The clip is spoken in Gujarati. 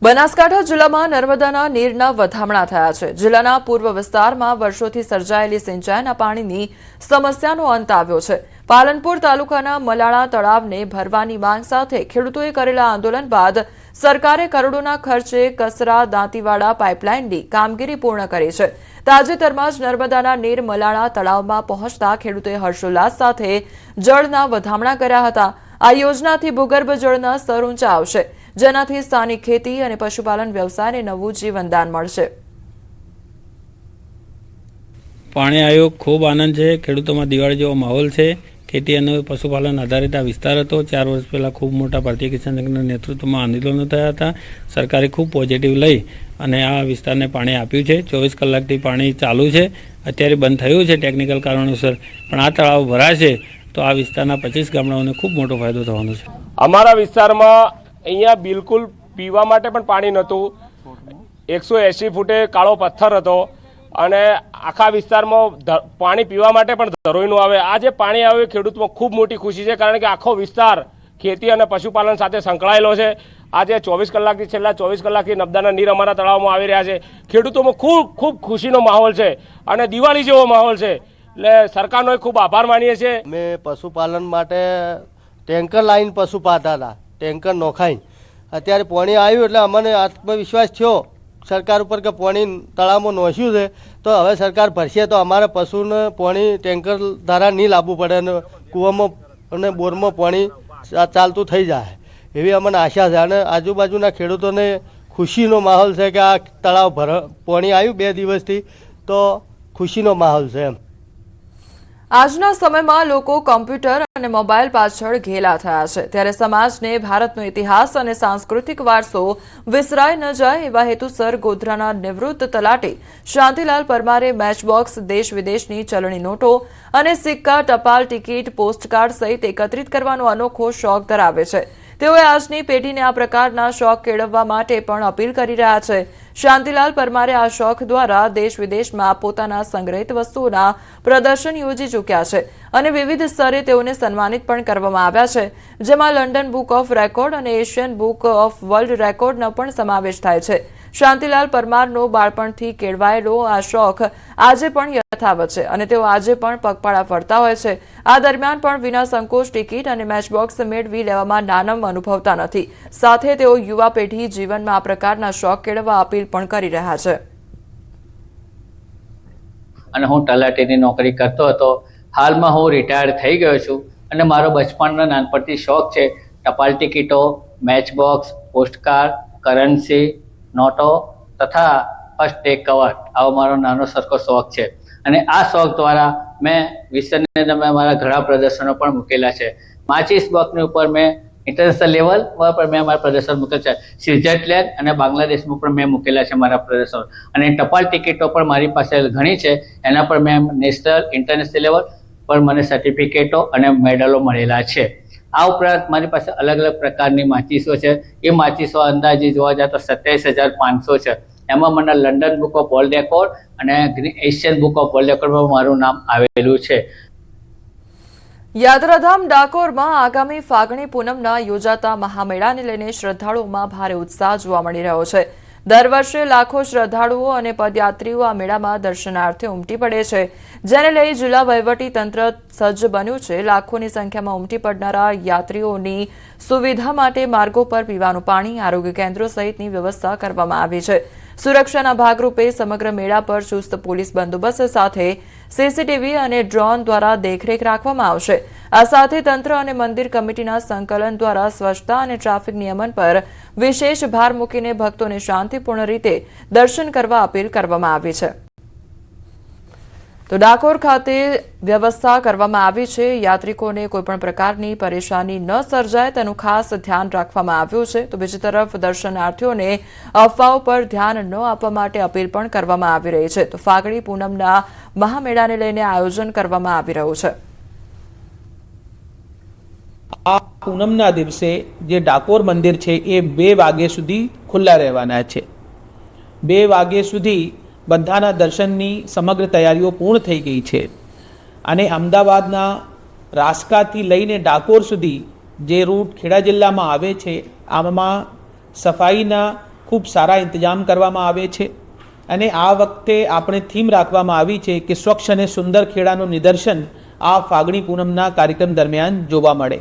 બનાસકાંઠા જિલ્લામાં નર્મદાના નીરના વધામણા થયા છે। જિલ્લાના પૂર્વ વિસ્તારમાં વર્ષોથી સર્જાયેલી સિંચાઈના પાણીની સમસ્યાનો અંત આવ્યો છે। પાલનપુર તાલુકાના મલાણા તળાવને ભરવાની માંગ સાથે ખેડૂતોએ કરેલા આંદોલન બાદ સરકારે કરોડોના ખર્ચે કસરા દાંતીવાડા પાઇપલાઇનની કામગીરી પૂર્ણ કરી છે। તાજેતરમાં જ નર્મદાના નીર મલાણા તળાવમાં પહોંચતા ખેડૂતોએ હર્ષોલ્લાસ સાથે જળના વધામણા કર્યા હતા। આ યોજનાથી ભૂગર્ભ જળના સ્તર ઊંચા આવશે, જેનાથી સ્થાનિક ખેતી અને પશુપાલન વ્યવસાયને નવું જીવનદાન મળશે। પાણી આવ્યો, ખૂબ આનંદ છે। ખેડૂતોમાં દિવાળી જેવો માહોલ છે। ખેતી અને પશુપાલન આધારિત આ વિસ્તાર હતો। 4 વર્ષ પહેલાં ખૂબ મોટા ભારતીય કિસાન સંઘના નેતૃત્વમાં આંદોલનો થયા હતા। સરકારે ખૂબ પોઝિટિવ લઈ અને આ વિસ્તારને પાણી આપ્યું છે। 24 કલાકથી પાણી ચાલુ છે। અત્યારે બંધ થયું છે ટેકનિકલ કારણોસર, પણ આ તળાવ ભરાશે તો આ વિસ્તારના 25 ગામડાઓને ખૂબ મોટો ફાયદો થવાનો છે। અમારા વિસ્તારમાં અહીંયા બિલકુલ પીવા માટે પણ પાણી નહોતું। 180 ફૂટે કાળો પથ્થર હતો અને આખા વિસ્તારમાં પાણી પીવા માટે પણ ધરોઈનું આવે। આ જે પાણી આવ્યું ખેડૂતમાં ખૂબ મોટી ખુશી છે, કારણ કે આખો વિસ્તાર ખેતી અને પશુપાલન સાથે સંકળાયેલો છે। આજે 24 કલાકથી છેલ્લા 24 કલાકથી નર્મદાના નીર અમારા તળાવમાં આવી રહ્યા છે। ખેડૂતોમાં ખૂબ ખુશીનો માહોલ છે અને દિવાળી જેવો માહોલ છે, એટલે સરકારનો ખૂબ આભાર માનીએ છીએ। અમે પશુપાલન માટે ટેન્કર લાવીને પશુ પાતા હતા, ટેન્કર નોખાઈને અત્યારે પાણી આવ્યું એટલે અમને આત્મવિશ્વાસ થયો સરકાર ઉપર કે પાણી તળાવમાં નોખ્યું છે તો હવે સરકાર ભરશે તો અમારે પશુને પાણી ટેન્કર દ્વારા નહીં લાવવું પડે અને કૂવામાં અને બોરમાં પાણી ચાલતું થઈ જાય એવી અમને આશા છે। અને આજુબાજુના ખેડૂતોને ખુશીનો માહોલ છે કે આ તળાવ પાણી આવ્યું 2 દિવસથી તો ખુશીનો માહોલ છે એમ। આજના સમયમાં લોકો કમ્પ્યુટર અને મોબાઈલ પાછળ ઘેલા થયા છે, ત્યારે સમાજને ભારતનો ઇતિહાસ અને સાંસ્કૃતિક વારસો વિસરાઈ ન જાય એવા હેતુસર ગોધરાના નિવૃત્ત તલાટી શાંતિલાલ પરમારે મેચબોક્સ, દેશ વિદેશની ચલણી નોટો અને સિક્કા, ટપાલ ટિકિટ, પોસ્ટકાર્ડ સહિત એકત્રિત કરવાનો અનોખો શોખ ધરાવે છે। તેઓએ આજની પેઢીને આ પ્રકારના શોખ કેળવવા માટે પણ અપીલ કરી રહ્યા છે। શાંતિલાલ પરમારે આ શોખ દ્વારા દેશ વિદેશમાં પોતાના સંગ્રહિત વસ્તુઓના પ્રદર્શન યોજી ચૂક્યા છે અને વિવિધ સ્તરે તેઓને સન્માનિત પણ કરવામાં આવ્યા છે, જેમાં લંડન બુક ઓફ રેકોર્ડ અને એશિયન બુક ઓફ વર્લ્ડ રેકોર્ડનો પણ સમાવેશ થાય છે। શાંતિલાલ પરમારનો બાળપણથી કેળવાયેલો આ શોખ આજે પણ યથાવત છે અને તેઓ આજે પણ પગપાળા ફરતા હોય છે। આ દરમિયાન પણ વિના સંકોચ ટિકિટ અને મેચબોક્સ મેળવી લેવામાં નાનમ અનુભવતા નથી। સાથે તેઓ યુવા પેઢી જીવનમાં આ પ્રકારના શોખ કેળવવા અપીલ પણ કરી રહ્યા છે। અને હું તલાટીની નોકરી કરતો હતો। હાલમાં હું રિટાયર થઈ ગયો છું અને મારો બચપનનો નાનપણથી શોખ છે ટપાલ ટિકિટો, મેચબોક્સ, પોસ્ટકાર્ડ, કરન્સી નોટો તથા ફર્સ્ટ ડે કવર, આવો મારો નાનો સરખો શોખ છે। અને આ શોખ દ્વારા મેં વિશ્વની અંદર મારા ઘણા પ્રદર્શનો પણ મૂકેલા છે। માચીસ બોક્સની ઉપર મેં ઇન્ટરનેશનલ લેવલ પર મેં મારા પ્રદર્શન મૂકેલા છે। સ્વિટ્ઝરલેન્ડ અને બાંગ્લાદેશમાં પણ મેં મૂકેલા છે મારા પ્રદર્શનો। અને ટપાલ ટિકિટો પણ મારી પાસે ઘણી છે, એના પર મેં નેશનલ, ઇન્ટરનેશનલ લેવલ પર મને સર્ટિફિકેટો અને મેડલો મળેલા છે। આ ઉપરાંત મારી પાસે અલગ અલગ પ્રકારની માચીસો છે। એ માચીસો અંદાજે જોવા જાય તો 27,500 છે। એમાં મને London book of world record અને એશિયન બુક ઓફ વર્લ્ડ રેકોર્ડમાં મારું નામ આવેલું છે। યાત્રાધામ ડાકોરમાં આગામી ફાગણી પૂનમના યોજાતા મહામેળાને લઈને શ્રદ્ધાળુઓમાં ભારે ઉત્સાહ જોવા મળી રહ્યો છે। દર વર્ષે લાખો શ્રદ્ધાળુઓ અને પદયાત્રીઓ આ મેળામાં દર્શનાર્થે ઉમટી પડે છે, જેને લઈ જિલ્લા વહીવટી તંત્ર સજ્જ બન્યું છે। લાખોની સંખ્યામાં ઉમટી પડનારા યાત્રીઓની સુવિધા માટે માર્ગો પર પીવાનું પાણી, આરોગ્ય કેન્દ્રો સહિતની વ્યવસ્થા કરવામાં આવી છે। સુરક્ષાના ભાગરૂપે સમગ્ર મેળા પર ચુસ્ત પોલીસ બંદોબસ્ત સાથે સીસીટીવી અને ડ્રોન દ્વારા દેખરેખ રાખવામાં આવશે। આ સાથે તંત્ર અને મંદિર કમિટીના સંકલન દ્વારા સ્વચ્છતા અને ટ્રાફિક નિયમન પર વિશેષ ભાર મૂકીને ભક્તોને શાંતિપૂર્ણ રીતે દર્શન કરવા અપીલ કરવામાં આવી છે। તો ડાકોર ખાતે વ્યવસ્થા કરવામાં આવી છે। યાત્રિકોને કોઈપણ પ્રકારની પરેશાની ન સર્જાય તેનું ખાસ ધ્યાન રાખવામાં આવ્યું છે। તો બીજી તરફ દર્શનાર્થીઓને અફવાઓ પર ધ્યાન ન આપવા માટે અપીલ પણ કરવામાં આવી રહી છે। તો ફાગણી પૂનમના મહામેળાને લઈને આયોજન કરવામાં આવી રહ્યું છે। આ પૂનમના દિવસે જે ડાકોર મંદિર છે એ 2 વાગ્યા સુધી ખુલ્લા રહેવાના છે। 2 વાગ્યા સુધી બધાના દર્શનની સમગ્ર તૈયારીઓ પૂર્ણ થઈ ગઈ છે અને અમદાવાદના રાસકાથી લઈને ડાકોર સુધી જે રૂટ ખેડા જિલ્લામાં આવે છે આમાં સફાઈના ખૂબ સારા ઇંતજામ કરવામાં આવે છે અને આ વખતે આપણે થીમ રાખવામાં આવી છે કે સ્વચ્છ અને સુંદર ખેડાનું નિદર્શન આ ફાગણી પૂનમના કાર્યક્રમ દરમિયાન જોવા મળે.